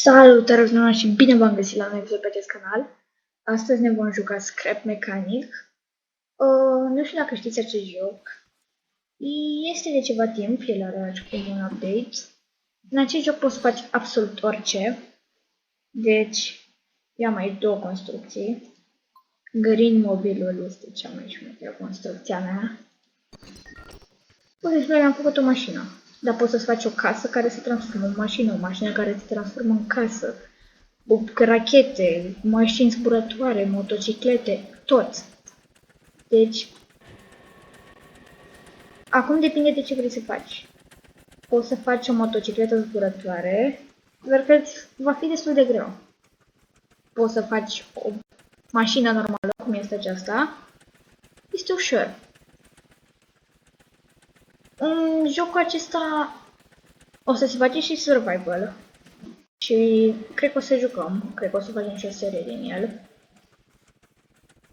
Salutare tuturor și bine v-am găsit la un episod pe acest canal. Astăzi ne vom juca Scrap Mechanic. Nu știu dacă știți acest joc. Este de ceva timp, el are un update. În acest joc poți să faci absolut orice. Deci, ia mai două construcții. Green Mobilul este cea mai șmecheră construcția mea. Pur și simplu am făcut o mașină. Dar poți să-ți faci o casă care se transformă în mașină, o mașină care se transformă în casă. Rachete, mașini zburătoare, motociclete, tot. Deci, acum depinde de ce vrei să faci. Poți să faci o motocicletă zburătoare, dar cred va fi destul de greu. Poți să faci o mașină normală, cum este aceasta. Este ușor. În jocul acesta o să se face și survival. Și cred că o să jucăm, cred că o să facem și o serie din el.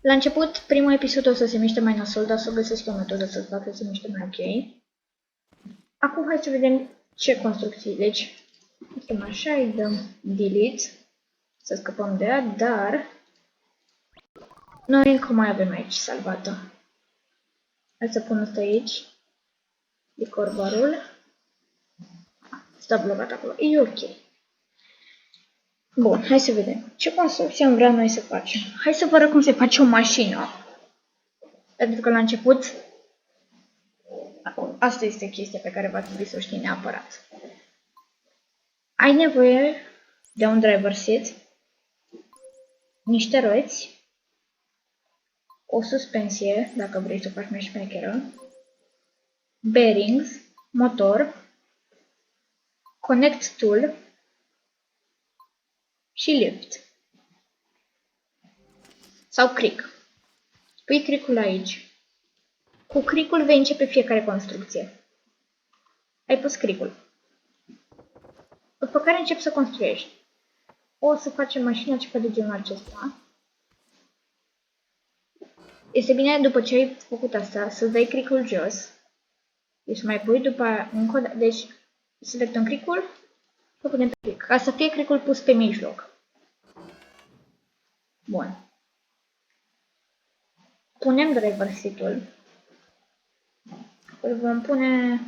La început, primul episod o să se miște mai nasol, dar să găsesc o metodă să facă să se miște mai ok. Acum hai să vedem ce construcții. Deci, facem așa, îi dăm delete, să scăpăm de ea, dar noi încă mai avem aici salvată. Hai să pun asta aici, decorbarul, stă blocat acolo, e ok. Bun, hai să vedem. Ce construcție am vrea noi să facem? Hai să vă arăt cum se face o mașină. Pentru că la început, asta este chestia pe care va trebui să o știi neapărat. Ai nevoie de un driver seat, niște roți, o suspensie, dacă vrei să o faci mai șmecheră, bearings, motor, connect tool și lift. Sau crick. Pui crick-ul aici. Cu crick-ul vei începe fiecare construcție. Ai pus crick-ul. După care începi să construiești. O să facem mașina ceva de genul acesta. Este bine după ce ai făcut asta să dai crick-ul jos. Deci mai pui după încă o dată. Deci selectăm crick-ul, să punem pe crick. Ca să fie crick-ul pus pe mijloc. Bun. Punem driver seat-ul. Îl vom pune,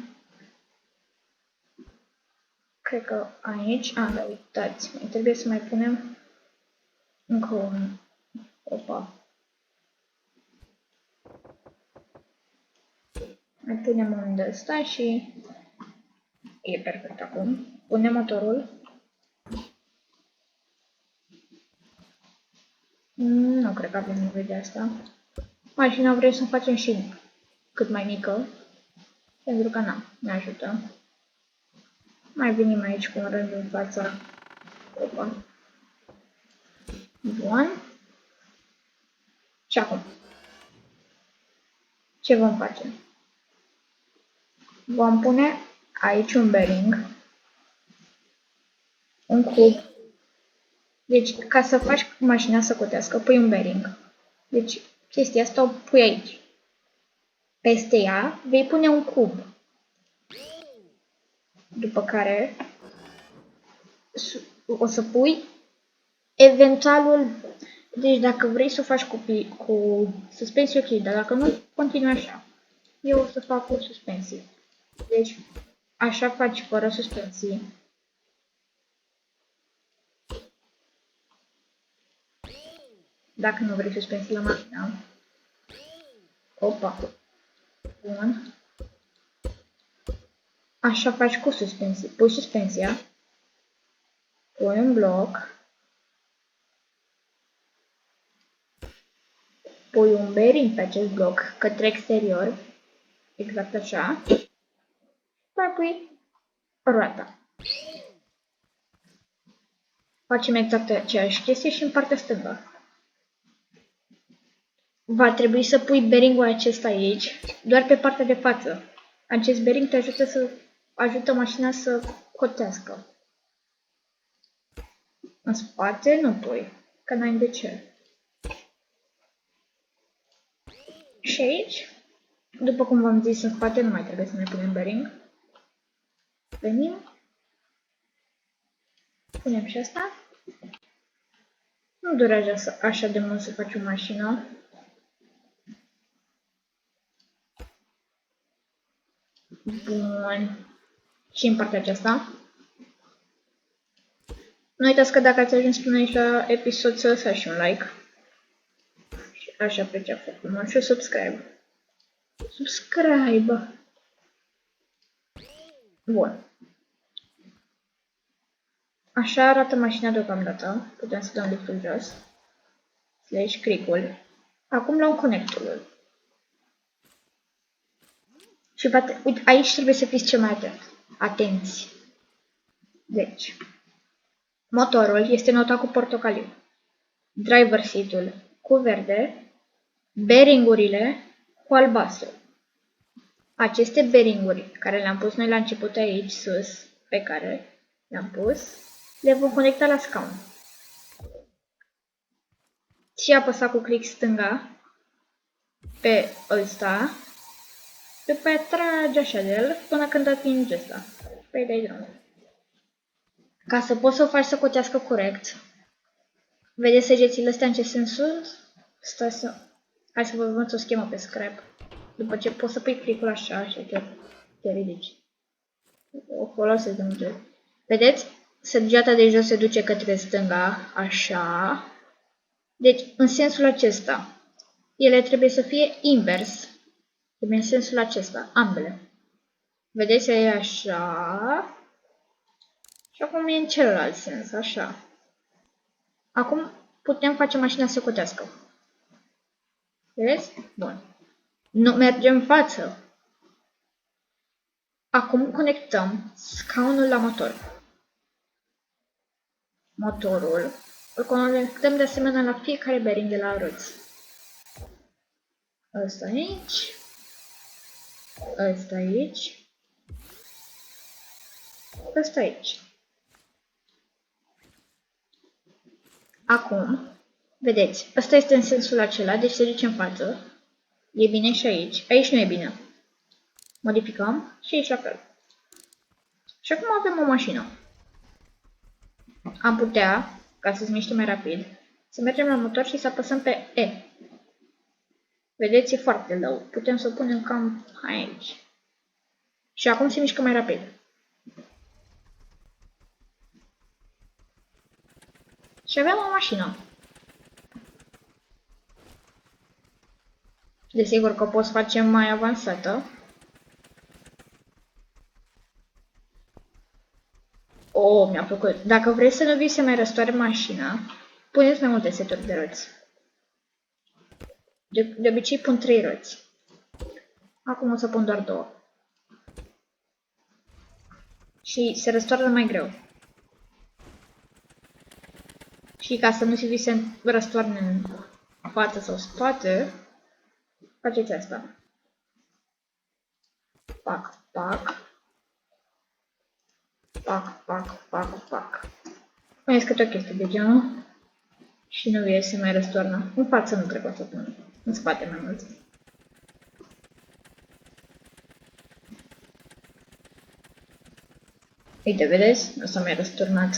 cred că aici. Da, uitați, mai trebuie să mai punem încă un. Opa. Mai punem un de ăsta și e perfect acum. Punem motorul. Nu cred că avem nevoie de asta. Mașina vrem să o facem și cât mai mică. Pentru că ne ajută. Mai venim aici cu un rând în fața. Opa. Bun. Și acum. Ce vom face? Vom pune aici un bearing. Un cub. Deci, ca să faci mașina să cotească, pui un bearing. Deci, chestia asta o pui aici. Peste ea vei pune un cub. După care o să pui eventualul. Deci dacă vrei să o faci cu suspensii, ok, dar dacă nu, continui așa. Eu o să fac cu suspensii. Deci așa faci fără suspensii. Dacă nu vrei suspensii la mașină. Opa. Bun. Așa faci cu suspensii. Pui suspensia. Pui un bloc. Pui un bearing pe acest bloc către exterior. Exact așa. Mai pui roata. Facem exact aceeași chestie și în partea stângă. Va trebui să pui bearing-ul acesta aici, doar pe partea de față. Acest bearing te ajută mașina să cotească. În spate nu pui, că n-ai de ce. Și aici, după cum v-am zis, în spate nu mai trebuie să ne punem bearing. Venim. Punem și asta. Nu durează așa de mult să faci o mașină. Bun. Și în partea aceasta. Nu uitați că dacă ați ajuns până aici la episod să lăsați și un like. Și aș aprecia foarte mult. Și subscribe. Subscribe. Bun. Așa arată mașina deocamdată. Putem să dăm liftul jos. Slash crick-ul. Acum luăm conectorul. Și uite, aici trebuie să fiți cel mai atenți. Deci, motorul este notat cu portocaliu. Driver seat-ul cu verde. Bearingurile cu albastru. Aceste bearinguri care le-am pus noi la început aici, sus, pe care le-am pus, le vom conecta la scaun. Și apăsa cu click stânga pe ăsta, după aia trage așa de el până când atingi ăsta. Păi dai drumul. Ca să poți să o faci să cotească corect, vedeți săgețile astea în ce sens sunt? Stai să... Hai să vă văd o schemă pe scrap. După ce poți să pui click-ul așa și te ridici. O folosesc de multe ori. Vedeți? Săgeata de jos se duce către stânga, așa. Deci, în sensul acesta, ele trebuie să fie invers. Trebuie în sensul acesta, ambele. Vedeți? E așa. Și acum e în celălalt sens, așa. Acum putem face mașina să cotească. Vedeți? Bun. Nu mergem în față. Acum conectăm scaunul la motor. Motorul îl conectăm de asemenea la fiecare bearing de la roți. Ăsta aici. Ăsta aici. Ăsta aici. Acum, vedeți, ăsta este în sensul acela, deci se duce în față. E bine și aici. Aici nu e bine. Modificăm și aici la fel. Și acum avem o mașină. Am putea, ca să se miște mai rapid, să mergem la motor și să apăsăm pe E. Vedeți, e foarte low. Putem să o punem cam aici. Și acum se mișcă mai rapid. Și avem o mașină. Desigur că o poți face mai avansată. Oh, mi-a plăcut. Dacă vrei să nu vii să mai răstoare mașina, puneți mai multe seturi de roți. De obicei pun 3 roți. Acum o să pun doar 2. Și se răstoară mai greu. Și ca să nu se vi să răstoarne în față sau spate, faceți asta. Pac, pac. Pac, pac, pac, pac. Puneți câte o chestie de genul și nu vie să mai răstoarnă. În față nu trebuie să pun. În spate mai mult. Uite, vedeți? Nu s-a mai răsturnat.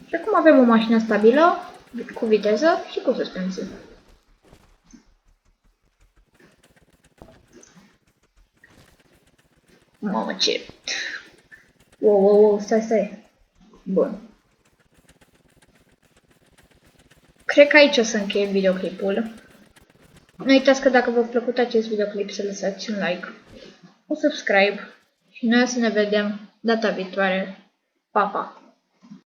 Și acum avem o mașină stabilă, cu viteză și cu suspensii. Mamă, ce... Wow, stai. Bun. Cred că aici o să încheie videoclipul. Nu uitați că dacă v-a plăcut acest videoclip să lăsați un like, un subscribe și noi o să ne vedem data viitoare. Pa, pa!